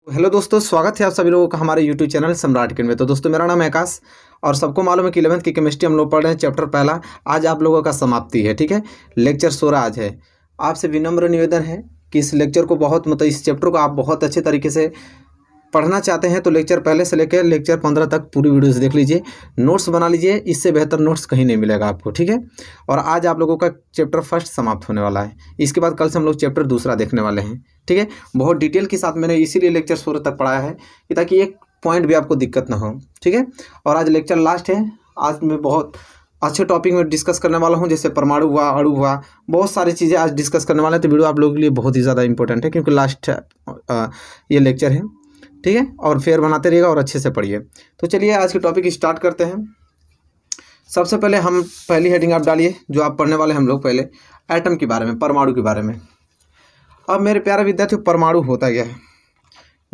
Hello दोस्तों, स्वागत है आप सभी लोगों का हमारे यूट्यूब चैनल सम्राट किरण में। तो दोस्तों, मेरा नाम है आकाश और सबको मालूम है कि 11th की केमिस्ट्री हम लोग पढ़ रहे हैं, चैप्टर पहला। आज आप लोगों का समाप्ति है, ठीक है। लेक्चर 16 आज है। आपसे विनम्र निवेदन है कि इस लेक्चर को इस चैप्टर को आप बहुत अच्छे तरीके से पढ़ना चाहते हैं तो लेक्चर पहले से लेकर लेक्चर 15 तक पूरी वीडियोस देख लीजिए, नोट्स बना लीजिए। इससे बेहतर नोट्स कहीं नहीं मिलेगा आपको, ठीक है। और आज आप लोगों का चैप्टर फर्स्ट समाप्त होने वाला है। इसके बाद कल से हम लोग चैप्टर दूसरा देखने वाले हैं, ठीक है। बहुत डिटेल के साथ मैंने इसीलिए लेक्चर 16 तक पढ़ाया है कि ताकि एक पॉइंट भी आपको दिक्कत ना हो, ठीक है। और आज लेक्चर लास्ट है। आज मैं बहुत अच्छे टॉपिक में डिस्कस करने वाला हूं, जैसे परमाणु हुआ, अणु हुआ, बहुत सारी चीज़ें आज डिस्कस करने वाले हैं। तो वीडियो आप लोगों के लिए बहुत ही ज़्यादा इंपॉर्टेंट है क्योंकि लास्ट ये लेक्चर है, ठीक है। और फेयर बनाते रहिएगा और अच्छे से पढ़िए। तो चलिए आज के टॉपिक स्टार्ट करते हैं। सबसे पहले हम पहली हेडिंग आप डालिए जो आप पढ़ने वाले हैं हम लोग पहले एटम के बारे में, परमाणु के बारे में। अब मेरे प्यारे विद्यार्थियों, परमाणु होता क्या है?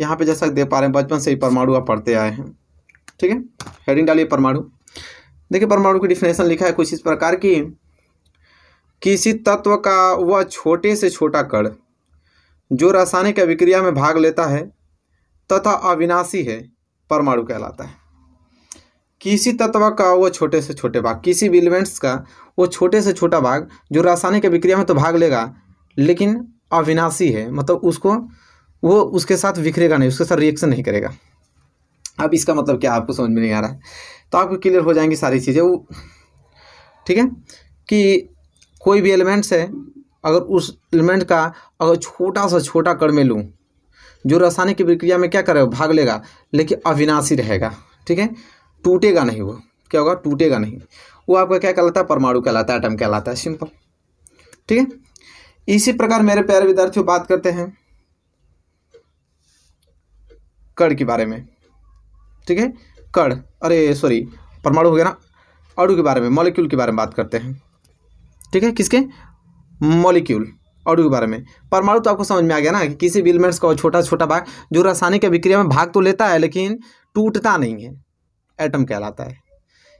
यहाँ पे जैसा देख पा रहे हैं, बचपन से ही परमाणु आप पढ़ते आए हैं, ठीक है। हेडिंग डालिए परमाणु। देखिए, परमाणु की डिफिनेशन लिखा है कुछ इस प्रकार की: किसी तत्व का वह छोटे से छोटा कण जो रासायनिक अभिक्रिया में भाग लेता है तथा अविनाशी है, परमाणु कहलाता है। किसी तत्व का वो छोटे से छोटे भाग, किसी भी एलिमेंट्स का वो छोटे से छोटा भाग जो रासायनिक अभिक्रिया में तो भाग लेगा लेकिन अविनाशी है, मतलब वो उसके साथ बिखरेगा नहीं, उसके साथ रिएक्शन नहीं करेगा। अब इसका मतलब क्या आपको समझ में नहीं आ रहा है तो आपको क्लियर हो जाएंगी सारी चीज़ें, वो ठीक है। कि कोई भी एलिमेंट्स है, अगर उस एलिमेंट का अगर छोटा सा छोटा कण में लूँ जो रासायनिक की प्रक्रिया में क्या करेगा, भाग लेगा लेकिन अविनाशी रहेगा, ठीक है। टूटेगा नहीं, वो क्या होगा, टूटेगा नहीं। वो आपका क्या कहलाता है? परमाणु कहलाता है, एटम कहलाता है, सिंपल, ठीक है। इसी प्रकार मेरे प्यारे विद्यार्थियों बात करते हैं कण के बारे में, ठीक है। कण, अरे सॉरी, परमाणु हो गया ना। अणु के बारे में, मॉलिक्यूल के बारे में बात करते हैं, ठीक है। किसके? मॉलिक्यूल, अणु के बारे में। परमाणु तो आपको समझ में आ गया ना कि किसी भी एलिमेंट्स का छोटा छोटा भाग जो रासायनिक अभिक्रिया में भाग तो लेता है लेकिन टूटता नहीं है, एटम कहलाता है।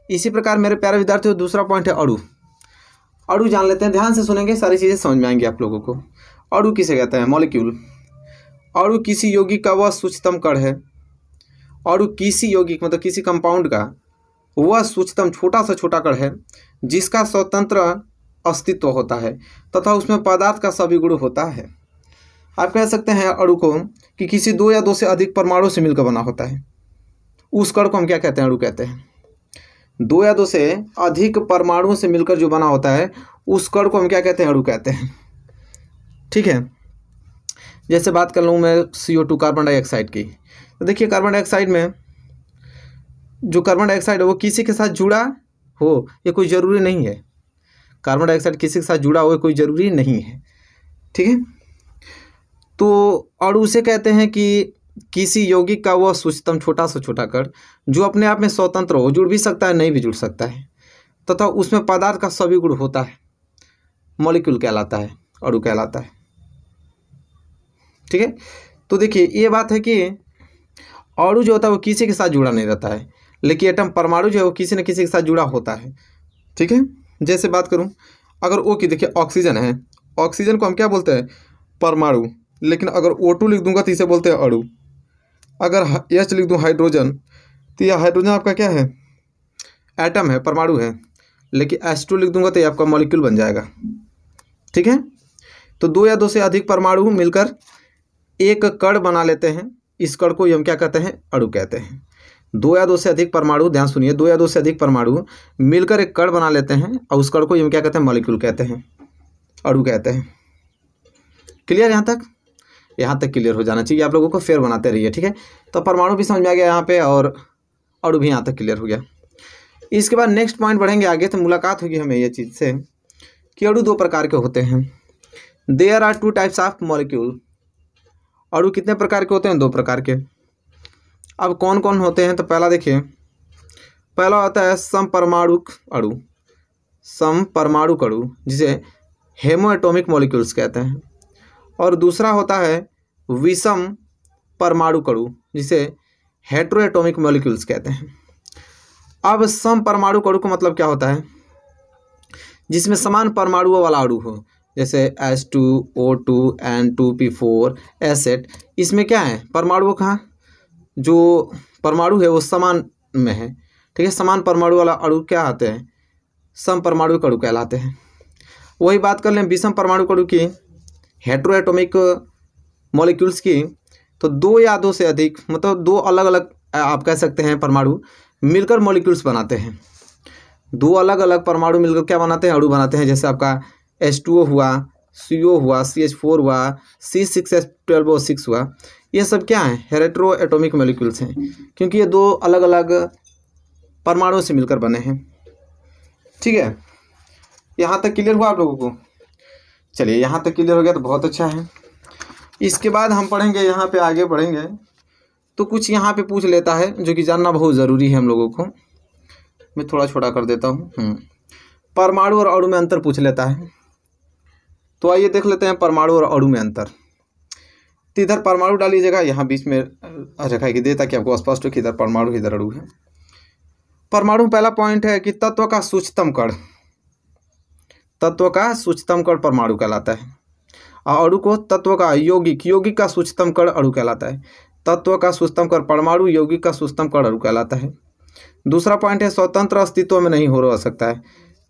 इसी प्रकार मेरे प्यारे विद्यार्थियों दूसरा पॉइंट है अणु। अणु जान लेते हैं, ध्यान से सुनेंगे, सारी चीज़ें समझ में आएंगी आप लोगों को। अणु किसे कहते हैं? मॉलिक्यूल। अणु किसी यौगिक का वह सूक्ष्मतम कण है। अणु किसी यौगिक मतलब किसी कंपाउंड का वह सूक्ष्मतम छोटा सा छोटा कण है जिसका स्वतंत्र अस्तित्व होता है तथा उसमें पदार्थ का सभी गुण होता है। आप कह सकते हैं अणु को कि किसी दो या दो से अधिक परमाणु से मिलकर बना होता है। उस कण को हम क्या कहते हैं? अणु कहते हैं। दो या दो से अधिक परमाणुओं से मिलकर जो बना होता है उस कण को हम क्या कहते हैं? अणु कहते हैं, ठीक है। जैसे बात कर लूँ मैं CO2 कार्बन डाइऑक्साइड की, तो देखिए कार्बन डाइऑक्साइड में जो कार्बन डाइऑक्साइड है वो किसी के साथ जुड़ा हो ये कोई ज़रूरी नहीं है। कार्बन डाइऑक्साइड किसी के साथ जुड़ा हो कोई ज़रूरी नहीं है, ठीक है। तो अणु उसे कहते हैं कि किसी यौगिक का वह सूक्ष्मतम छोटा से छोटा कण जो अपने आप में स्वतंत्र हो, जुड़ भी सकता है, नहीं भी जुड़ सकता है, तथा उसमें पदार्थ का सभी गुण होता है, मॉलिक्यूल कहलाता है, अणु कहलाता है, ठीक है। तो देखिए ये बात है कि अणु जो होता है वो किसी के साथ जुड़ा नहीं रहता है, लेकिन एटम, परमाणु जो है वो किसी न किसी के साथ जुड़ा होता है, ठीक है। जैसे बात करूं, अगर O की देखिए ऑक्सीजन है, ऑक्सीजन को हम क्या बोलते हैं? परमाणु। लेकिन अगर O2 लिख दूंगा तो इसे बोलते हैं अणु। अगर H लिख दूं हाइड्रोजन, तो यह हाइड्रोजन आपका क्या है? एटम है, परमाणु है। लेकिन H2 लिख दूंगा तो ये आपका मॉलिक्यूल बन जाएगा, ठीक है। तो दो या दो से अधिक परमाणु मिलकर एक कण बना लेते हैं, इस कण को हम क्या कहते हैं? अणु कहते हैं। दो या दो से अधिक परमाणु, ध्यान सुनिए, दो या दो से अधिक परमाणु मिलकर एक कण बना लेते हैं और उस कण को हम क्या कहते हैं? मॉलिक्यूल कहते हैं, अणु कहते हैं। क्लियर? यहाँ तक क्लियर हो जाना चाहिए आप लोगों को, फेयर बनाते रहिए, ठीक है। तो परमाणु भी समझ में आ गया यहाँ पे और अणु भी यहाँ तक क्लियर हो गया। इसके बाद नेक्स्ट पॉइंट बढ़ेंगे आगे, तो मुलाकात होगी हमें ये चीज़ से कि अणु दो प्रकार के होते हैं। There are 2 types of molecule. अणु कितने प्रकार के होते हैं? 2 प्रकार के। अब कौन कौन होते हैं? तो पहला देखिए, पहला होता है समपरमाणुक अणु, समपरमाणुक अणु जिसे हेमोएटॉमिक मॉलिक्यूल्स कहते हैं। और दूसरा होता है विषम परमाणुक अणु जिसे हेटेरोएटॉमिक मॉलिक्यूल्स कहते हैं। अब समपरमाणुक अणु का मतलब क्या होता है? जिसमें समान परमाणुओं वाला अणु हो, जैसे H2O2 N2P4 एसेट, इसमें क्या है, परमाणुओं का जो परमाणु है वो समान में है, ठीक है। समान परमाणु वाला अणु क्या आते हैं, सम परमाणु अणु कहलाते हैं। वही बात कर लें विषम परमाणु अणु की, हेटेरो एटॉमिक मॉलिक्यूल्स की, तो दो या दो से अधिक, मतलब दो अलग अलग आप कह सकते हैं परमाणु मिलकर मॉलिक्यूल्स बनाते हैं। दो अलग अलग परमाणु मिलकर क्या बनाते हैं, अणु बनाते हैं। जैसे आपका H2O हुआ, CO हुआ, CH4 हुआ, C6H12O6 हुआ, ये सब क्या है, हेटेरो एटॉमिक मॉलिक्यूल्स हैं, क्योंकि ये दो अलग अलग परमाणुओं से मिलकर बने हैं। ठीक है, यहाँ तक क्लियर हुआ आप लोगों को? चलिए, यहाँ तक क्लियर हो गया तो बहुत अच्छा है। इसके बाद हम पढ़ेंगे, यहाँ पे आगे बढ़ेंगे तो कुछ यहाँ पे पूछ लेता है जो कि जानना बहुत ज़रूरी है हम लोगों को। मैं थोड़ा छोटा कर देता हूँ। परमाणु और अणु में अंतर पूछ लेता है, तो आइए देख लेते हैं परमाणु और अणु में अंतर। तो इधर परमाणु डाल लीजिएगा, यहाँ बीच में रखाई दे ताकि आपको स्पष्ट हो कि इधर परमाणु इधर अणु है। परमाणु पहला पॉइंट है कि तत्व का सूक्ष्मतम कण, तत्व का सूक्ष्मतम कण परमाणु कहलाता है। और अणु को तत्व का यौगिक, यौगिक का सूक्ष्मतम कण अणु कहलाता है। तत्व का सूक्ष्मतम कण परमाणु, यौगिक का सूक्ष्मतम कण अणु कहलाता है। दूसरा पॉइंट है स्वतंत्र अस्तित्व में नहीं हो सकता है।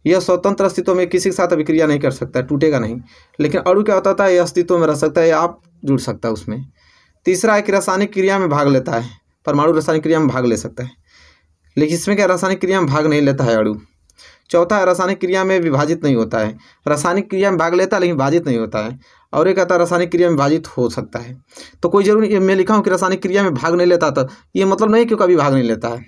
यह स्वतंत्र अस्तित्व में किसी के साथ अभिक्रिया नहीं कर सकता है, टूटेगा नहीं। लेकिन अणु क्या होता है, यह अस्तित्व में रह सकता है या आप जुड़ सकता है उसमें। तीसरा है कि रासायनिक क्रिया में भाग लेता है। परमाणु रासायनिक क्रिया में भाग ले सकता है, लेकिन इसमें क्या रासायनिक क्रिया में भाग नहीं लेता है अणु। चौथा है रासायनिक क्रिया में विभाजित नहीं होता है। रासायनिक क्रिया में भाग लेता है लेकिन विभाजित नहीं होता है। और एक कहता है रासायनिक क्रिया में विभाजित हो सकता है। तो कोई जरूरी मैं लिखा हूँ कि रासायनिक क्रिया में भाग नहीं लेता, तो ये मतलब नहीं कि कभी भाग नहीं लेता है,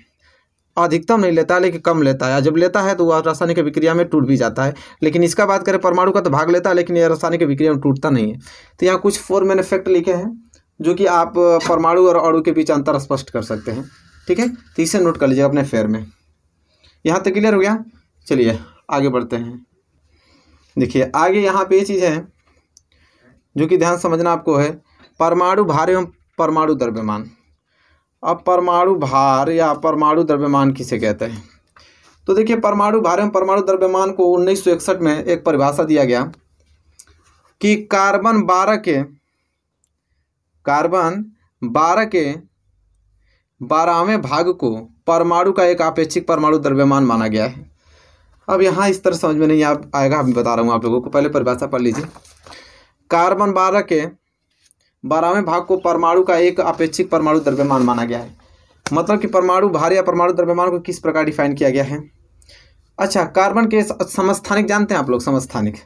अधिकतम नहीं लेता है लेकिन कम लेता है। जब लेता है तो वह रासायनिक अभिक्रिया में टूट भी जाता है। लेकिन इसका बात करें परमाणु का, तो भाग लेता है लेकिन यह रासायनिक अभिक्रिया में टूटता नहीं है। तो यहाँ कुछ 4 मैंने फैक्ट लिखे हैं जो कि आप परमाणु और अणु के बीच अंतर स्पष्ट कर सकते हैं। ठीक है, तो इसे नोट कर लीजिए अपने फेयर में। यहाँ तक क्लियर हो गया? चलिए आगे बढ़ते हैं। देखिए आगे यहाँ पे ये चीज़ है जो कि ध्यान समझना आपको है, परमाणु भार एवं परमाणु द्रव्यमान। अब परमाणु भार या परमाणु द्रव्यमान किसे कहते हैं? तो देखिए परमाणु भार एवं परमाणु द्रव्यमान को 1961 में एक परिभाषा दिया गया कि कार्बन 12 के 12वें भाग को परमाणु का एक आपेक्षिक परमाणु द्रव्यमान माना गया है। अब यहाँ इस तरह समझ में नहीं आएगा, मैं बता रहा हूँ आप लोगों को, पहले परिभाषा पढ़ लीजिए। कार्बन 12 के 12वें भाग को परमाणु का एक आपेक्षिक परमाणु द्रव्यमान माना गया है। मतलब कि परमाणु भार या परमाणु द्रव्यमान को किस प्रकार डिफाइन किया गया है? अच्छा, कार्बन के समस्थानिक जानते हैं आप लोग? समस्थानिक,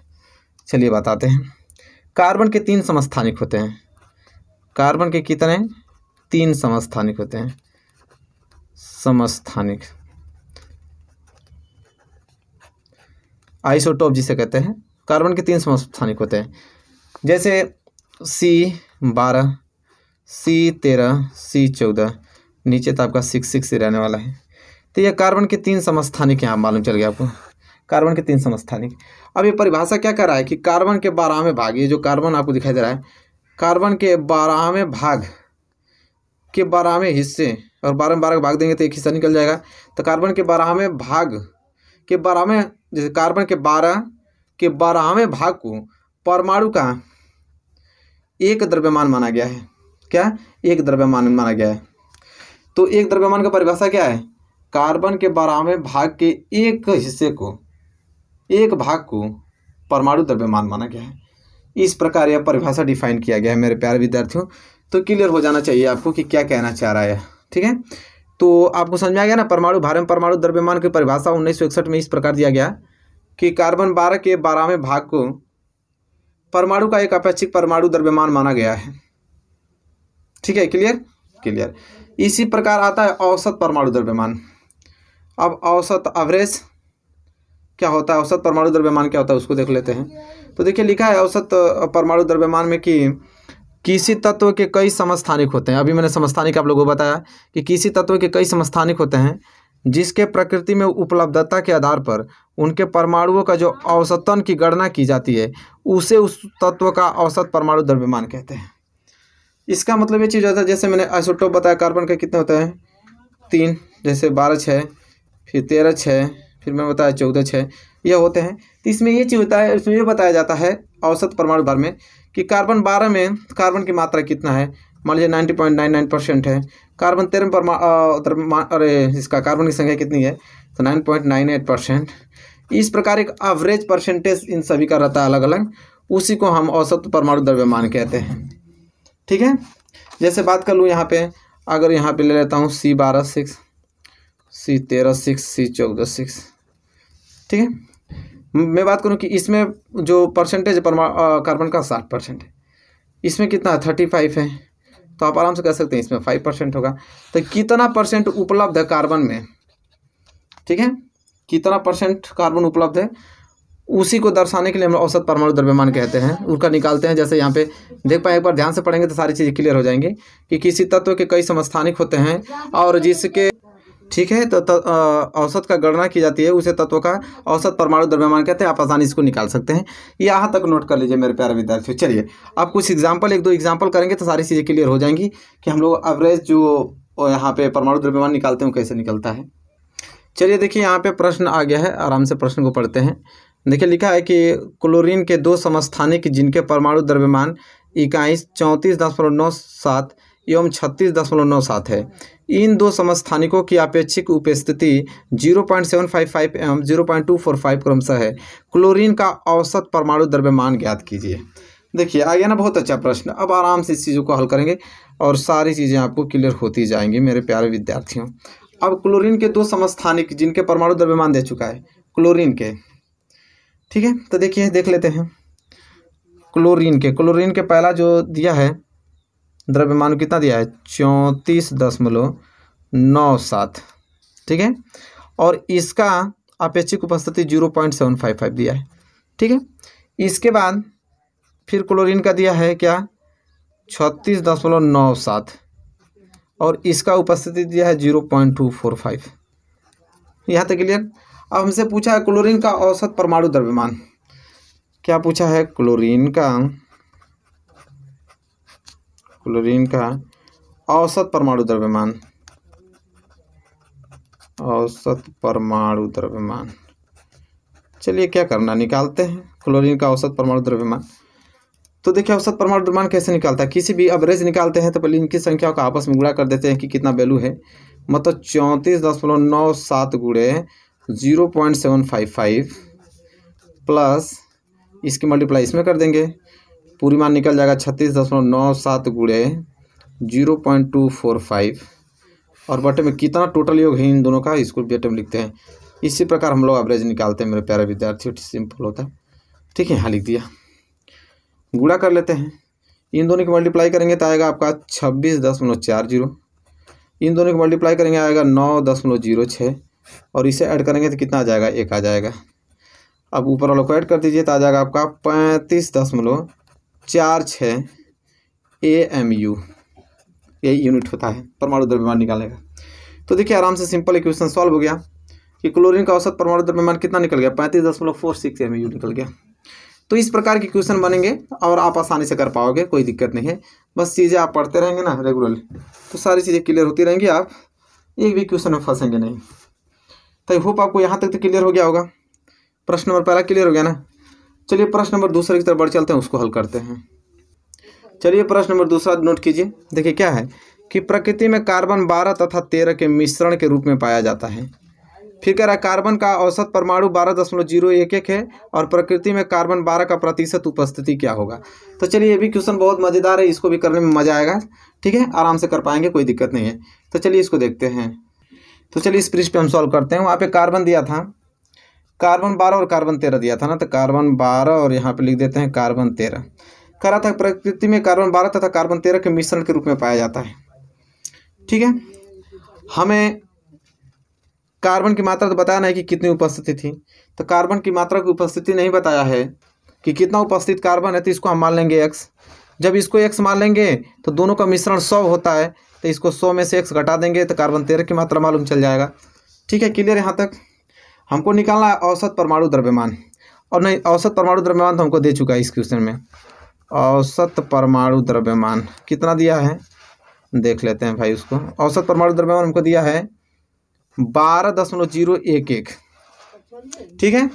चलिए बताते हैं। कार्बन के 3 समस्थानिक होते हैं। कार्बन के कितने? 3 समस्थानिक होते हैं। समस्थानिक आइसोटोप जिसे कहते हैं। कार्बन के 3 समस्थानिक होते हैं, जैसे C12, C13, C14, नीचे तो आपका 6 रहने वाला है। तो ये कार्बन के 3 समस्थानिक यहाँ मालूम चल गया आपको, कार्बन के 3 समस्थानिक। अब ये परिभाषा क्या कर रहा है कि कार्बन के 12वें भाग, ये जो कार्बन आपको दिखाई दे रहा है, कार्बन के 12वें भाग के 12वें हिस्से, और 12 में 12 का भाग देंगे तो एक हिस्सा निकल जाएगा। तो कार्बन के 12वें भाग के 12वें, जैसे कार्बन के 12 के 12वें भाग को परमाणु का एक द्रव्यमान माना गया है। क्या? एक द्रव्यमान माना गया है। तो एक द्रव्यमान का परिभाषा क्या है? कार्बन के 12वें भाग के एक हिस्से को, एक भाग को परमाणु द्रव्यमान माना गया है। इस प्रकार यह परिभाषा डिफाइन किया गया है मेरे प्यारे विद्यार्थियों। तो क्लियर हो जाना चाहिए आपको कि क्या कहना चाह रहा है। ठीक है, तो आपको समझ में आ गया ना? परमाणु भार एवं परमाणु द्रव्यमान की परिभाषा 1961 में इस प्रकार दिया गया कि कार्बन 12 के 12वें भाग को परमाणु का एक अपेक्षिक परमाणु द्रव्यमान माना गया है। ठीक है, क्लियर। इसी प्रकार आता है औसत परमाणु द्रव्यमान। अब औसत, एवरेज क्या होता है, औसत परमाणु द्रव्यमान क्या होता है, उसको देख लेते हैं। तो देखिए लिखा है औसत परमाणु द्रव्यमान में कि किसी तत्व के कई समस्थानिक होते हैं। अभी मैंने समस्थानिक आप लोगों को बताया कि किसी तत्व के कई समस्थानिक होते हैं जिसके प्रकृति में उपलब्धता के आधार पर उनके परमाणुओं का जो औसतन की गणना की जाती है उसे उस तत्व का औसत परमाणु द्रव्यमान कहते हैं। इसका मतलब ये चीज़ होता है, जैसे मैंने आइसोटोप बताया कार्बन के कितने होते हैं? 3, जैसे 12 6, फिर 13 6, फिर मैंने बताया 14 6, ये होते हैं। तो इसमें ये चीज़ होता है, इसमें ये बताया जाता है औसत परमाणु भर में कि कार्बन 12 में कार्बन की मात्रा कितना है, मान लीजिए 90.99% है। कार्बन 13 में अरे इसका कार्बन की संख्या कितनी है, तो 9.98%। इस प्रकार एक एवरेज परसेंटेज इन सभी का रहता है अलग अलग, उसी को हम औसत परमाणु द्रव्यमान कहते हैं। ठीक है, जैसे बात कर लूँ यहाँ पे, अगर यहाँ पे ले लेता हूँ C12 6, C13 6, C14 6। ठीक है, मैं बात करूँ कि इसमें जो परसेंटेज कार्बन का 60% है, इसमें कितना है 35 है, तो आप आराम से कह सकते हैं इसमें 5% होगा। तो कितना परसेंट उपलब्ध है कार्बन में, ठीक है, कितना परसेंट कार्बन उपलब्ध है, उसी को दर्शाने के लिए हम औसत परमाणु द्रव्यमान कहते हैं, उसका निकालते हैं। जैसे यहाँ पे देख पाए, एक बार ध्यान से पढ़ेंगे तो सारी चीज़ें क्लियर हो जाएंगी कि किसी तत्व के कई समस्थानिक होते हैं और जिसके, ठीक है, तो औसत का गणना की जाती है, उसे तत्व का औसत परमाणु द्रव्यमान कहते हैं। आप आसानी से इसको निकाल सकते हैं, यहाँ तक नोट कर लीजिए मेरे प्यारे विद्यार्थियों। चलिए आप कुछ एग्जाम्पल, एक दो एग्जाम्पल करेंगे तो सारी चीज़ें क्लियर हो जाएंगी कि हम लोग एवरेज जो यहाँ पे परमाणु द्रव्यमान निकालते हैं कैसे निकलता है। चलिए देखिए, यहाँ पे प्रश्न आ गया है, आराम से प्रश्न को पढ़ते हैं। देखिए लिखा है कि क्लोरीन के 2 समस्थानिक जिनके परमाणु द्रव्यमान इकाई 34.97 एवं 36.97 है, इन 2 समस्थानिकों की अपेक्षिक उपस्थिति 0.755 एवं 0.245 क्रमशः है। क्लोरीन का औसत परमाणु द्रव्यमान ज्ञात कीजिए। देखिए आ गया ना, बहुत अच्छा प्रश्न। अब आराम से इस चीज़ों को हल करेंगे और सारी चीज़ें आपको क्लियर होती जाएंगी मेरे प्यारे विद्यार्थियों। अब क्लोरीन के 2 समस्थानिक जिनके परमाणु द्रव्यमान दे चुका है क्लोरीन के, ठीक है, तो देखिए देख लेते हैं क्लोरीन के पहला जो दिया है द्रव्यमान कितना दिया है 34.97, ठीक है, और इसका अपेक्षिक उपस्थिति 0.755 दिया है। ठीक है, इसके बाद फिर क्लोरीन का दिया है क्या 36.97 और इसका उपस्थिति दिया है 0.245। यहाँ तक क्लियर। अब हमसे पूछा है क्लोरीन का औसत परमाणु द्रव्यमान, क्या पूछा है, क्लोरीन का औसत परमाणु द्रव्यमान, चलिए क्या करना, निकालते हैं क्लोरीन का औसत परमाणु द्रव्यमान। तो देखिए औसत परमाणु द्रव्यमान कैसे निकालता है, किसी भी एवरेज निकालते हैं तो पहले इनकी संख्याओं का आपस में गुणा कर देते हैं कि कितना वैल्यू है, मतलब 34.97 गुणे 0.755 प्लस इसकी मल्टीप्लाई इसमें कर देंगे, पूरी मान निकल जाएगा 36.97 गुणे 0.245 और बटे में कितना टोटल योग है इन दोनों का, इसको बटे में लिखते हैं। इसी प्रकार हम लोग एवरेज निकालते हैं मेरे प्यारे विद्यार्थी, सिंपल होता है। ठीक है, यहाँ लिख दिया, गुणा कर लेते हैं, इन दोनों की मल्टीप्लाई करेंगे तो आएगा आपका 26.40, इन दोनों की मल्टीप्लाई करेंगे आएगा 9.06 और इसे ऐड करेंगे तो कितना आ जाएगा 1 आ जाएगा। अब ऊपर वालों को ऐड कर दीजिए तो आ जाएगा आपका 35.46 AMU, ये यूनिट होता है परमाणु द्रव्यमान निकालने का। तो देखिए आराम से सिंपल इक्वेशन सॉल्व हो गया कि क्लोरीन का औसत परमाणु द्रव्यमान कितना निकल गया 35.46 AMU निकल गया। तो इस प्रकार के क्वेश्चन बनेंगे और आप आसानी से कर पाओगे, कोई दिक्कत नहीं है। बस चीज़ें आप पढ़ते रहेंगे ना रेगुलरली तो सारी चीज़ें क्लियर होती रहेंगी, आप एक भी क्वेश्चन में फंसेंगे नहीं। तो होप आपको यहाँ तक तो क्लियर हो गया होगा। प्रश्न नंबर पहला क्लियर हो गया ना। चलिए प्रश्न नंबर दूसरे की तरफ बढ़ चलते हैं, उसको हल करते हैं। चलिए प्रश्न नंबर दूसरा नोट कीजिए। देखिए क्या है कि प्रकृति में कार्बन 12 तथा 13 के मिश्रण के रूप में पाया जाता है। फिर कह रहा है कार्बन का औसत परमाणु 12.011 है और प्रकृति में कार्बन 12 का प्रतिशत उपस्थिति क्या होगा। तो चलिए ये भी क्वेश्चन बहुत मज़ेदार है, इसको भी करने में मज़ा आएगा। ठीक है, आराम से कर पाएंगे, कोई दिक्कत नहीं है। तो चलिए इसको देखते हैं। तो चलिए इस पृष्ठ पे हम सॉल्व करते हैं। वहाँ पे कार्बन दिया था, कार्बन 12 और कार्बन 13 दिया था ना, तो कार्बन 12 और यहाँ पे लिख देते हैं कार्बन 13। कह रहा था प्रकृति में कार्बन 12 तथा कार्बन 13 के मिश्रण के रूप में पाया जाता है। ठीक है, हमें कार्बन की मात्रा तो बताया नहीं कि कितनी उपस्थिति थी, तो कार्बन की मात्रा की उपस्थिति नहीं बताया है कि कितना उपस्थित कार्बन है, तो इसको हम मान लेंगे x। जब इसको x मान लेंगे तो दोनों का मिश्रण 100 होता है, तो इसको 100 में से x घटा देंगे तो कार्बन 13 की मात्रा मालूम चल जाएगा। ठीक है, क्लियर यहाँ तक। हमको निकालना है औसत परमाणु द्रव्यमान, और नहीं औसत परमाणु द्रव्यमान तो हमको दे चुका है इस क्वेश्चन में। औसत परमाणु द्रव्यमान कितना दिया है देख लेते हैं भाई उसको। औसत परमाणु द्रव्यमान हमको दिया है 12.011। ठीक है,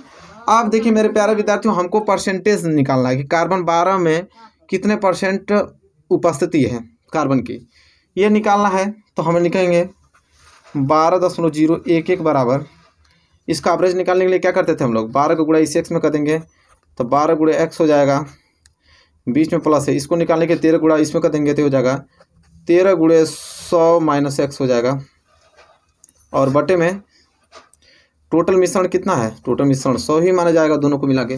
आप देखिए मेरे प्यारे विद्यार्थियों, हमको परसेंटेज निकालना है कि कार्बन 12 में कितने परसेंट उपस्थिति है कार्बन की, ये निकालना है। तो हम लिखेंगे 12.011 बराबर, इसका एवरेज निकालने के लिए क्या करते थे हम लोग, 12 को गुणा इस एक्स में कर देंगे तो 12 गुणा एक्स हो जाएगा, बीच में प्लस है, इसको निकालने के 13 गुणा इसमें कर देंगे तो हो जाएगा 13 गुणे 100 माइनस एक्स हो जाएगा। और बटे में टोटल मिश्रण कितना है, टोटल मिश्रण 100 ही माना जाएगा दोनों को मिला के।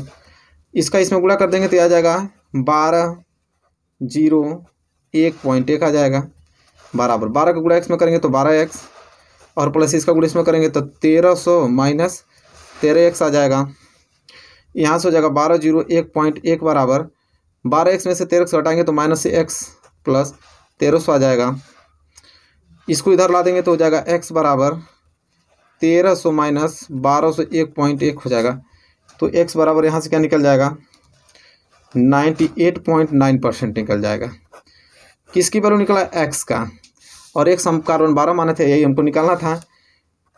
इसका इसमें गुणा कर देंगे तो आ जाएगा 12.01 आ जाएगा बराबर 12 का गुणा एक्स में करेंगे तो 12x और प्लस इसका गुणा इसमें करेंगे तो 1300 माइनस 13x आ जाएगा। यहाँ से हो जाएगा 12.01 बराबर 12x में से 13x हटाएंगे तो माइनस से x प्लस 1300 आ जाएगा। इसको इधर ला देंगे तो हो जाएगा x बराबर 1300 माइनस 1201.1 हो जाएगा। तो x बराबर यहाँ से क्या निकल जाएगा 98.9% निकल जाएगा। किसकी वैल्यू निकला, x का, और x हम कार्बन 12 माने थे, यही हमको निकालना था।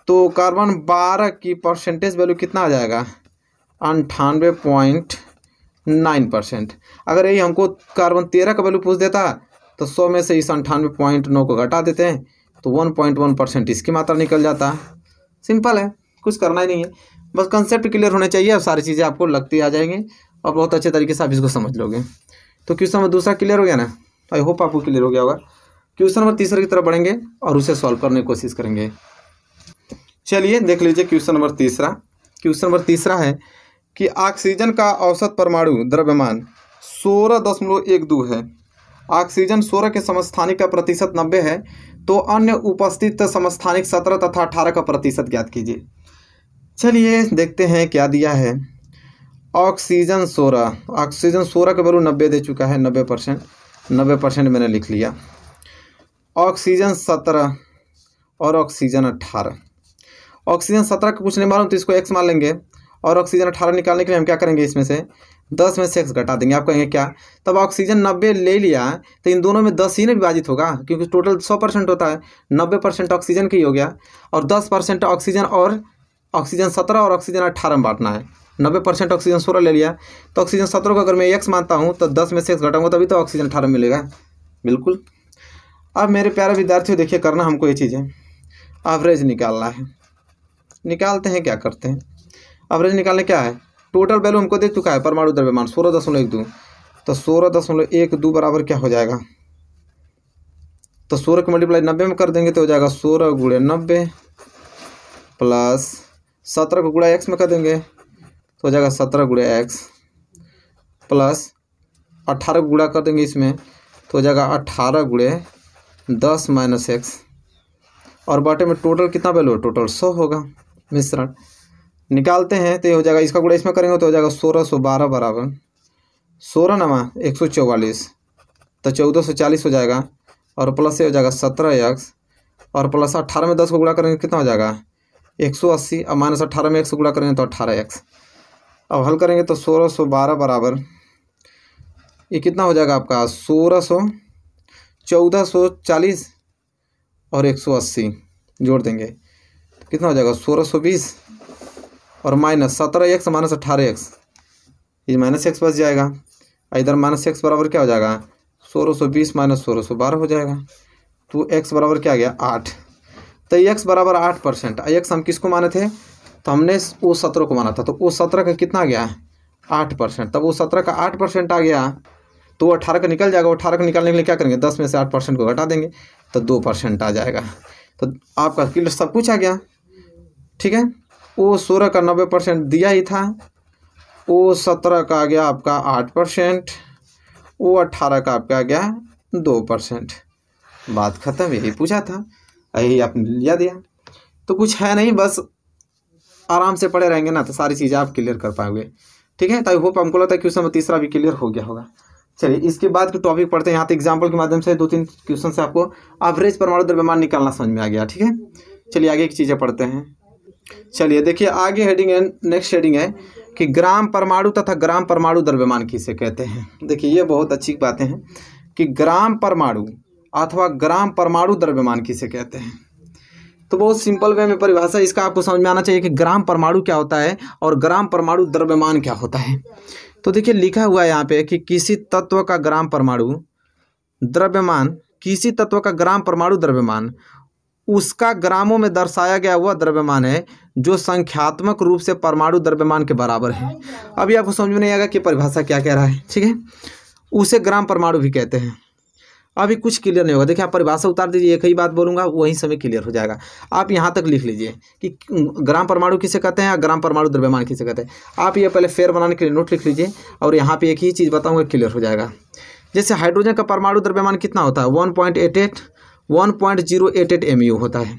तो कार्बन 12 की परसेंटेज वैल्यू कितना आ जाएगा 98.9%। अगर यही हमको कार्बन 13 का वैल्यू पूछ देता तो 100 में से इस 98.9 को घटा देते हैं तो 1.1% इसकी मात्रा निकल जाता। सिंपल है, कुछ करना ही नहीं है, बस कंसेप्ट क्लियर होने चाहिए और सारी चीज़ें आपको लगती आ जाएंगी और बहुत अच्छे तरीके से आप इसको समझ लोगे। तो क्वेश्चन नंबर दूसरा क्लियर हो गया ना, आई होप आपको क्लियर हो गया होगा। क्वेश्चन नंबर तीसरे की तरफ बढ़ेंगे और उसे सॉल्व करने की कोशिश करेंगे। चलिए देख लीजिए क्वेश्चन नंबर तीसरा। क्वेश्चन नंबर तीसरा है कि ऑक्सीजन का औसत परमाणु द्रव्यमान 16.12 है। ऑक्सीजन 16 के समस्थानिक का प्रतिशत 90 है, तो अन्य उपस्थित समस्थानिक 17 तथा 18 का प्रतिशत ज्ञात कीजिए। चलिए देखते हैं क्या दिया है। ऑक्सीजन 16 का वैल्यू 90 दे चुका है, 90% मैंने लिख लिया। ऑक्सीजन 17 और ऑक्सीजन 18। ऑक्सीजन 17 का कुछ नहीं मालूम तो इसको x मान लेंगे और ऑक्सीजन 18 निकालने के लिए हम क्या करेंगे, इसमें से 10 में से x घटा देंगे। आप कहेंगे क्या, तब ऑक्सीजन 90 ले लिया तो इन दोनों में 10 ही ना विभाजित होगा, क्योंकि टोटल 100% होता है, 90% ऑक्सीजन की हो गया और 10% ऑक्सीजन और ऑक्सीजन 17 और ऑक्सीजन 18 में बांटना है। 90% ऑक्सीजन 16 ले लिया तो ऑक्सीजन 17 को अगर मैं x मानता हूँ तो 10 में से x घटाऊंगा तभी तो ऑक्सीजन 18 मिलेगा। बिल्कुल। अब मेरे प्यारे विद्यार्थियों देखिए, करना हमको ये चीज़ें एवरेज निकालना है। निकालते हैं, क्या करते हैं, एवरेज निकालने क्या है, टोटल वैल्यू हमको दे चुका है परमाणु द्रव्यमान 16.12, तो 16.12 बराबर क्या हो जाएगा, तो 16 को मल्टीप्लाई 90 में कर देंगे तो हो जाएगा 16 गुणे 90 प्लस 17 को गुणा x में कर देंगे तो हो जाएगा 17 गुणे x प्लस 18 को गुणा कर देंगे इसमें तो हो जाएगा 18 गुणे 10 माइनस x और बाटे में टोटल कितना वैल्यू, टोटल 100 होगा। मिश्रण निकालते हैं तो ये हो जाएगा, इसका गुणा इसमें करेंगे तो हो जाएगा 1612 बराबर 16 नमा 144 तो 1440 हो जाएगा और प्लस से हो जाएगा 17x और प्लस 18 में 10 को गुणा करेंगे कितना हो जाएगा 180 और माइनस 18 में 1 से गुणा करेंगे तो 18x। अब हल करेंगे तो 1612 बराबर ये कितना हो जाएगा आपका 1440 और 180 जोड़ देंगे तो कितना हो जाएगा 1620 और माइनस 17x माइनस 18x, ये माइनस x बच जाएगा। इधर माइनस x बराबर क्या हो जाएगा 1620 माइनस 1612 हो जाएगा। तो x बराबर क्या आ गया 8। तो x बराबर 8%। x हम किसको माने थे, तो हमने वो 17 को माना था, तो वो 17 का कितना आ गया 8%। तब वो 17 का 8% आ गया तो वो 18 का निकल जाएगा। 18 का निकालने के लिए क्या करेंगे 10 में से 8% को घटा देंगे तो 2% आ जाएगा। तो आपका क्लियर सब कुछ आ गया, ठीक है। वो 16 का 90% दिया ही था, वो 17 का आ गया आपका 8%, वो 18 का आपका आ गया 2%। बात ख़त्म, यही पूछा था, यही आपने लिया दिया। तो कुछ है नहीं, बस आराम से पढ़े रहेंगे ना तो सारी चीज़ें आप क्लियर कर पाओगे, ठीक है। तो आई होप हमको लगता है क्वेश्चन में तीसरा भी क्लियर हो गया होगा। चलिए इसके बाद के टॉपिक पढ़ते हैं। यहाँ तो एग्जाम्पल के माध्यम से 2-3 क्वेश्चन से आपको एवरेज परमाणु द्रव्यमान निकालना समझ में आ गया, ठीक है। चलिए आगे की चीज़ें पढ़ते हैं। चलिए देखिए आगे हेडिंग है, नेक्स्ट हेडिंग है कि ग्राम परमाणु तथा ग्राम परमाणु द्रव्यमान किसे कहते हैं। देखिए ये बहुत अच्छी बातें हैं कि ग्राम परमाणु अथवा ग्राम परमाणु द्रव्यमान किसे कहते हैं। तो बहुत सिंपल वे में परिभाषा इसका आपको समझ में आना चाहिए कि ग्राम परमाणु क्या होता है और ग्राम परमाणु द्रव्यमान क्या होता है। तो देखिए लिखा हुआ है यहाँ पे कि किसी तत्व का ग्राम परमाणु द्रव्यमान, किसी तत्व का ग्राम परमाणु द्रव्यमान उसका ग्रामों में दर्शाया गया वह द्रव्यमान है जो संख्यात्मक रूप से परमाणु द्रव्यमान के बराबर है। अभी आपको समझ में नहीं आएगा कि परिभाषा क्या कह रहा है, ठीक है। उसे ग्राम परमाणु भी कहते हैं। अभी कुछ क्लियर नहीं होगा, देखिए आप परिभाषा उतार दीजिए, एक ही बात बोलूँगा वहीं समय क्लियर हो जाएगा। आप यहाँ तक लिख लीजिए कि ग्राम परमाणु किसे कहते हैं या ग्राम परमाणु द्रव्यमान किसे कहते हैं। आप ये पहले फेयर बनाने के लिए नोट लिख लीजिए और यहाँ पे एक ही चीज़ बताऊँगा, क्लियर हो जाएगा। जैसे हाइड्रोजन का परमाणु द्रव्यमान कितना होता है 1.088 MU होता है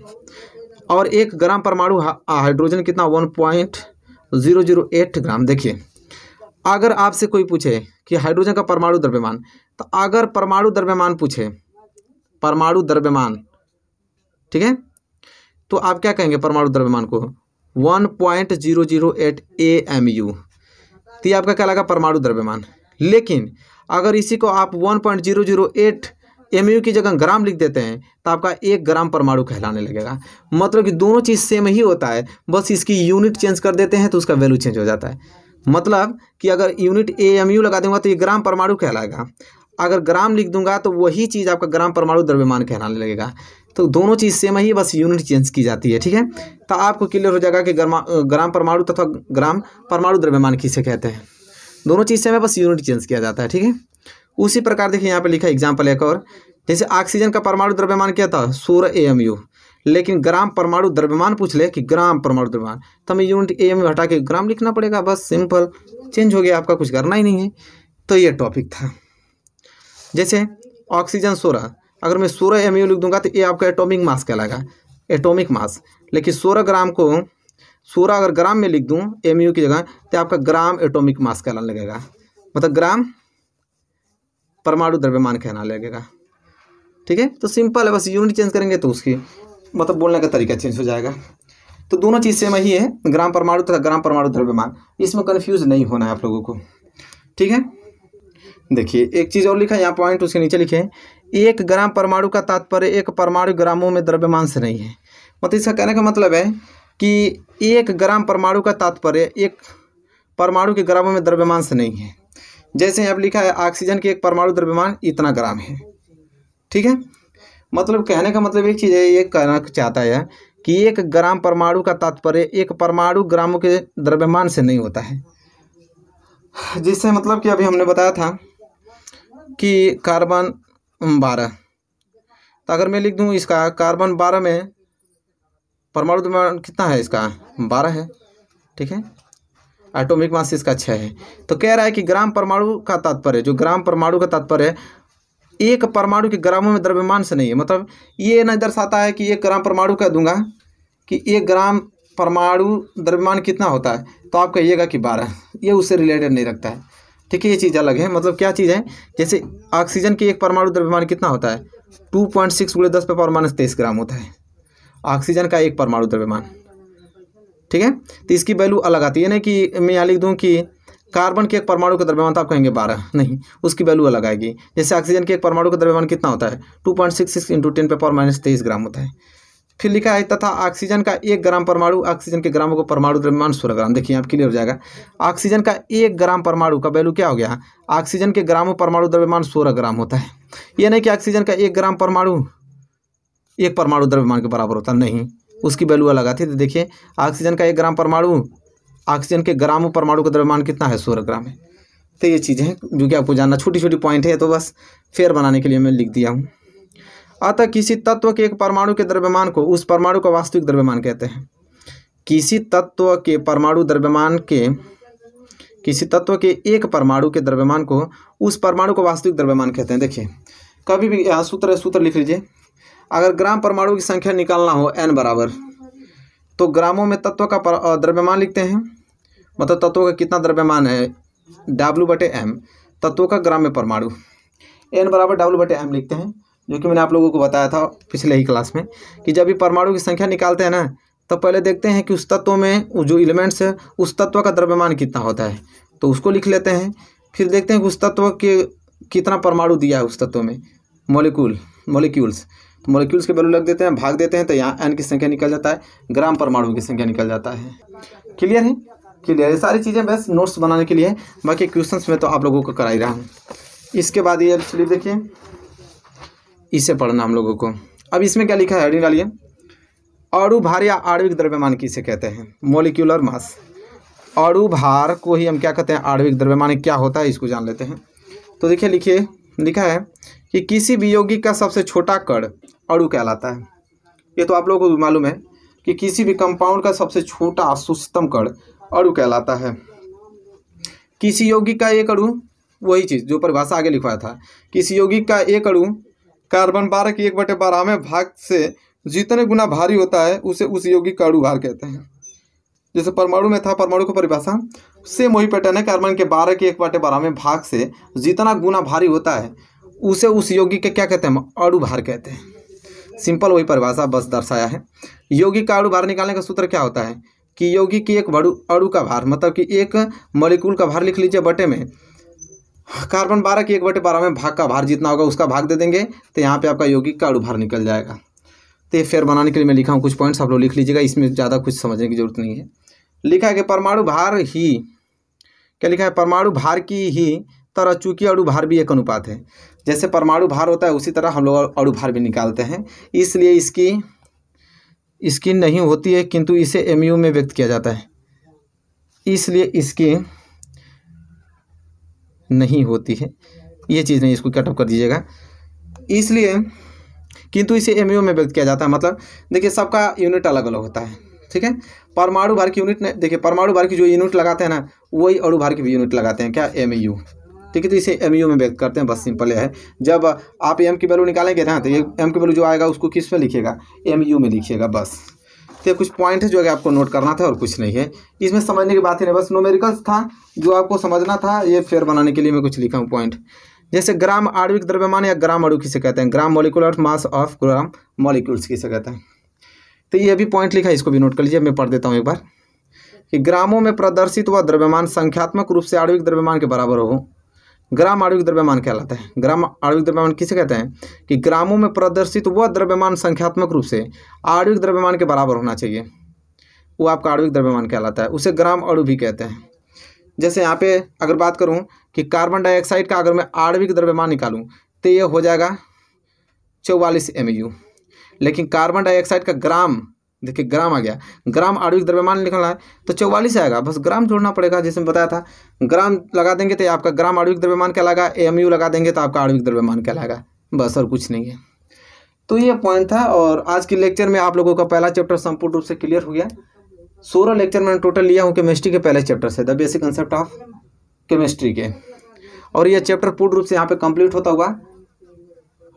और 1 ग्राम परमाणु हाइड्रोजन कितना 1.008 ग्राम। देखिए अगर आपसे कोई पूछे कि हाइड्रोजन का परमाणु द्रव्यमान, तो अगर परमाणु द्रव्यमान पूछे, परमाणु द्रव्यमान, ठीक है, तो आप क्या कहेंगे परमाणु द्रव्यमान को 1.008 AMU, तो ये आपका क्या लगा परमाणु द्रव्यमान। लेकिन अगर इसी को आप 1.008 MU की जगह ग्राम लिख देते हैं तो आपका 1 ग्राम परमाणु कहलाने लगेगा। मतलब कि दोनों चीज़ सेम ही होता है, बस इसकी यूनिट चेंज कर देते हैं तो उसका वैल्यू चेंज हो जाता है। मतलब कि अगर यूनिट AMU लगा दूंगा तो ये ग्राम परमाणु कहलाएगा, अगर ग्राम लिख दूंगा तो वही चीज़ आपका ग्राम परमाणु द्रव्यमान कहलाने लगेगा। तो दोनों चीज़ सेम ही, बस यूनिट चेंज की जाती है, ठीक है। तो आपको क्लियर हो जाएगा कि ग्राम परमाणु तथा ग्राम परमाणु द्रव्यमान किसे कहते हैं। दोनों चीज़ सेम है, बस यूनिट चेंज किया जाता है, ठीक है। उसी प्रकार देखिए यहाँ पे लिखा एग्जाम्पल एक और, जैसे ऑक्सीजन का परमाणु द्रव्यमान क्या था 16 AMU, लेकिन ग्राम परमाणु द्रव्यमान पूछ ले कि ग्राम परमाणु द्रव्यमान, तो हमें यूनिट AMU हटा के ग्राम लिखना पड़ेगा, बस सिंपल, चेंज हो गया, आपका कुछ करना ही नहीं है। तो ये टॉपिक था। जैसे ऑक्सीजन 16, अगर मैं 16 MU लिख दूंगा तो ये आपका एटॉमिक मास कहलाएगा, एटॉमिक मास। लेकिन 16 ग्राम को 16 अगर ग्राम में लिख दूं MU की जगह तो आपका ग्राम एटॉमिक मास कहलाने लगेगा, मतलब ग्राम परमाणु द्रव्यमान कहना लगेगा, ठीक है। तो सिंपल है, बस यूनिट चेंज करेंगे तो उसकी मतलब बोलने का तरीका चेंज हो जाएगा। तो दोनों चीज़ सेम ही है, ग्राम परमाणु तथा ग्राम परमाणु द्रव्यमान, इसमें कन्फ्यूज नहीं होना है आप लोगों को, ठीक है। देखिए एक चीज़ और लिखा है यहाँ पॉइंट, उसके नीचे लिखे 1 ग्राम परमाणु का तात्पर्य 1 परमाणु ग्रामों में द्रव्यमान से नहीं है। मतलब इसका कहने का मतलब है कि 1 ग्राम परमाणु का तात्पर्य 1 परमाणु के ग्रामों में द्रव्यमान से नहीं है। जैसे यहाँ लिखा है ऑक्सीजन के 1 परमाणु द्रव्यमान इतना ग्राम है, ठीक है। मतलब कहने का मतलब एक चीज़ है, ये कहना चाहता है कि 1 ग्राम परमाणु का तात्पर्य 1 परमाणु ग्रामों के द्रव्यमान से नहीं होता है। जिससे मतलब कि अभी हमने बताया था कि कार्बन 12, तो अगर मैं लिख दूं इसका कार्बन 12 में परमाणु द्रव्यमान कितना है, इसका 12 है, ठीक है। एटॉमिक मास इसका 6 है। तो कह रहा है कि ग्राम परमाणु का तात्पर्य, जो ग्राम परमाणु का तात्पर्य 1 परमाणु के ग्रामों में द्रव्यमान से नहीं है। मतलब ये नहीं दर्शाता है कि 1 ग्राम परमाणु कह दूंगा कि 1 ग्राम परमाणु द्रव्यमान कितना होता है तो आप कहिएगा कि 12, ये उससे रिलेटेड नहीं रखता है, ठीक है। ये चीज़ अलग है। मतलब क्या चीज़ है, जैसे ऑक्सीजन की 1 परमाणु द्रव्यमान कितना होता है 2.6 × 10⁻³ ग्राम होता है ऑक्सीजन का 1 परमाणु द्रव्यमान, ठीक है। तो इसकी वैल्यू अलग आती है, नहीं कि मैं यहाँ लिख दूँ कि कार्बन के 1 परमाणु का द्रव्यमान तो आप कहेंगे 12, नहीं, उसकी वैल्यू अलग आएगी। जैसे ऑक्सीजन के 1 परमाणु का द्रव्यमान कितना होता है 2.66 × 10⁻23 ग्राम होता है। फिर लिखा है तथा ऑक्सीजन का 1 ग्राम परमाणु, ऑक्सीजन के ग्रामों को परमाणु द्रव्यमान 16 ग्राम। देखिए आप क्लियर हो जाएगा, ऑक्सीजन का 1 ग्राम परमाणु का वैल्यू क्या हो गया, ऑक्सीजन के ग्रामों परमाणु द्रव्यमान 16 ग्राम होता है। ये नहीं कि ऑक्सीजन का 1 ग्राम परमाणु 1 परमाणु द्रव्यमान के बराबर होता, नहीं, उसकी वैल्यू अलग आती है। तो देखिए ऑक्सीजन का 1 ग्राम परमाणु, ऑक्सीजन के ग्रामों परमाणु का द्रव्यमान कितना है 16 ग्राम है। तो ये चीज़ें हैं जो कि आपको जानना, छोटी छोटी पॉइंट है, तो बस फेयर बनाने के लिए मैं लिख दिया हूँ। अतः किसी तत्व के 1 परमाणु के द्रव्यमान को उस परमाणु का वास्तविक द्रव्यमान कहते हैं। किसी तत्व के परमाणु द्रव्यमान के, किसी तत्व के 1 परमाणु के द्रव्यमान को उस परमाणु का वास्तविक द्रव्यमान कहते हैं। देखिए कभी भी यहाँ सूत्र लिख लीजिए, अगर ग्राम परमाणु की संख्या निकालना हो n बराबर, तो ग्रामों में तत्व का द्रव्यमान लिखते हैं, मतलब तत्वों का कितना द्रव्यमान है W/m, तत्वों का ग्राम में परमाणु, n बराबर W/m लिखते हैं, जो कि मैंने आप लोगों को बताया था पिछले ही क्लास में कि जब भी परमाणु की संख्या निकालते हैं ना, तो पहले देखते हैं कि उस तत्व में जो एलिमेंट्स है उस तत्व का द्रव्यमान कितना होता है, तो उसको लिख लेते हैं। फिर देखते हैं कि उस तत्व के कितना परमाणु दिया है उस तत्व में, मॉलिक्यूल्स, तो मॉलिक्यूल्स के वैल्यू लग देते हैं, भाग देते हैं, तो यहाँ n की संख्या निकल जाता है, ग्राम परमाणु की संख्या निकल जाता है। क्लियर है? क्लियर है। सारी चीज़ें बस नोट्स बनाने के लिए है, बाकी क्वेश्चंस में तो आप लोगों को करा ही रहा हूँ। इसके बाद ये चलिए देखिए, इसे पढ़ना हम लोगों को। अब इसमें क्या लिखा है, हेडिंग डालिए, अणु भार या आणविक द्रव्यमान किसे कहते हैं? Molecular mass. अणु भार को ही हम क्या कहते हैं? आणविक द्रव्यमान। क्या होता है इसको जान लेते हैं। तो देखिए, लिखिए, लिखा है कि किसी भी यौगिक का सबसे छोटा कण अणु कहलाता है। ये तो आप लोगों को भी मालूम है कि किसी भी कंपाउंड का सबसे छोटा सूक्ष्मतम कण अणु कहलाता है। किसी यौगिक का एक अणु, वही चीज़ जो परिभाषा आगे लिखवाया था, किसी यौगिक का एक अणु कार्बन 12 के 1/12वें भाग से जितने गुना भारी होता है उसे उस यौगिक का अणु भार कहते हैं। जैसे परमाणु में था, परमाणु की परिभाषा सेम वही पैटर्न है, कार्बन के 12 के 1/12वें भाग से जितना गुना भारी होता है उसे उस यौगिक के क्या कहते हैं? अणु भार कहते हैं। सिंपल वही परिभाषा बस दर्शाया है। यौगिक का अणु भार निकालने का सूत्र क्या होता है कि यौगिक की एक अणु का भार, मतलब कि एक मॉलिक्यूल का भार लिख लीजिए, बटे में कार्बन 12 के 1/12वें भाग का भार जितना होगा उसका भाग दे देंगे, तो यहाँ पे आपका यौगिक का अणु भार निकल जाएगा। तो ये फेर बनाने के लिए मैं लिखा हूँ, कुछ पॉइंट्स आप लोग लिख लीजिएगा, इसमें ज़्यादा कुछ समझने की जरूरत नहीं है। लिखा है कि परमाणु भार ही, क्या लिखा है? परमाणु भार की ही तरह चूंकि अणु भार भी एक अनुपात है। जैसे परमाणु भार होता है उसी तरह हम लोग अणु भार भी निकालते हैं, इसलिए इसकी नहीं होती है, किंतु इसे mu में व्यक्त किया जाता है, इसलिए इसकी नहीं होती है। ये चीज़ नहीं, इसको कटअप कर दीजिएगा। इसलिए किंतु इसे mu में व्यक्त किया जाता है। मतलब देखिए, सबका यूनिट अलग अलग होता है, ठीक है। परमाणु भार की यूनिट, देखिए परमाणु भार की जो यूनिट लगाते हैं ना, वही अणु भार की भी यूनिट लगाते हैं, क्या? mu, ठीक है। तो इसे mu में व्यक्त करते हैं, बस सिंपल है। जब आप m की वैल्यू निकालेंगे ना, तो ये m की वैल्यू जो आएगा उसको किस में लिखिएगा? mu में लिखिएगा, बस। तो कुछ पॉइंट है जो कि आपको नोट करना था और कुछ नहीं है इसमें, समझने की बात ही नहीं, बस न्यूमेरिकल्स था जो आपको समझना था। ये फेर बनाने के लिए मैं कुछ लिखा हूँ पॉइंट। जैसे ग्राम आणविक द्रव्यमान या ग्राम अणु किसे कहते हैं? Gram molecular mass of gram molecules किसे कहते हैं? तो ये भी पॉइंट लिखा है, इसको भी नोट कर लीजिए। मैं पढ़ देता हूँ एक बार कि ग्रामों में प्रदर्शित वह द्रव्यमान संख्यात्मक रूप से आणविक द्रव्यमान के बराबर हो, ग्राम आणविक द्रव्यमान कहलाता है। ग्राम आणविक द्रव्यमान किसे कहते हैं? कि ग्रामों में प्रदर्शित वह द्रव्यमान संख्यात्मक रूप से आणविक द्रव्यमान के बराबर होना चाहिए, वो आपका आणविक द्रव्यमान कहलाता है। उसे ग्राम अणु भी कहते हैं। जैसे यहाँ पे अगर बात करूँ कि कार्बन डाइऑक्साइड का अगर मैं आणविक द्रव्यमान निकालूँ तो ये हो जाएगा 44 mu, लेकिन कार्बन डाइऑक्साइड का ग्राम, देखिए ग्राम आ गया, ग्राम आणविक द्रव्यमान निकलना है तो 44 आएगा, बस ग्राम जोड़ना पड़ेगा। जैसे मैं बताया था, ग्राम लगा देंगे तो आपका ग्राम आणविक द्रव्यमान कहलाएगा, mu लगा देंगे तो आपका आणविक द्रव्यमान कहलाएगा, बस और कुछ नहीं है। तो ये पॉइंट था। और आज के लेक्चर में आप लोगों का पहला चैप्टर संपूर्ण रूप से क्लियर हो गया। 16 लेक्चर मैंने टोटल लिया हूँ केमिस्ट्री के पहले चैप्टर से, the basic concept of chemistry के, और ये चैप्टर पूर्ण रूप से यहाँ पे कंप्लीट होता हुआ।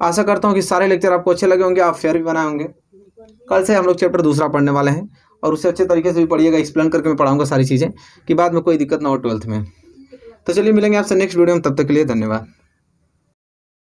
आशा करता हूँ कि सारे लेक्चर आपको अच्छे लगे होंगे, आप फेयर भी बनाए होंगे। कल से हम लोग चैप्टर दूसरा पढ़ने वाले हैं और उससे अच्छे तरीके से भी पढ़िएगा, एक्सप्लेन करके मैं पढ़ाऊँगा सारी चीज़ें कि बाद में कोई दिक्कत ना हो 12th में। तो चलिए मिलेंगे आपसे नेक्स्ट वीडियो में, तब तक के लिए धन्यवाद।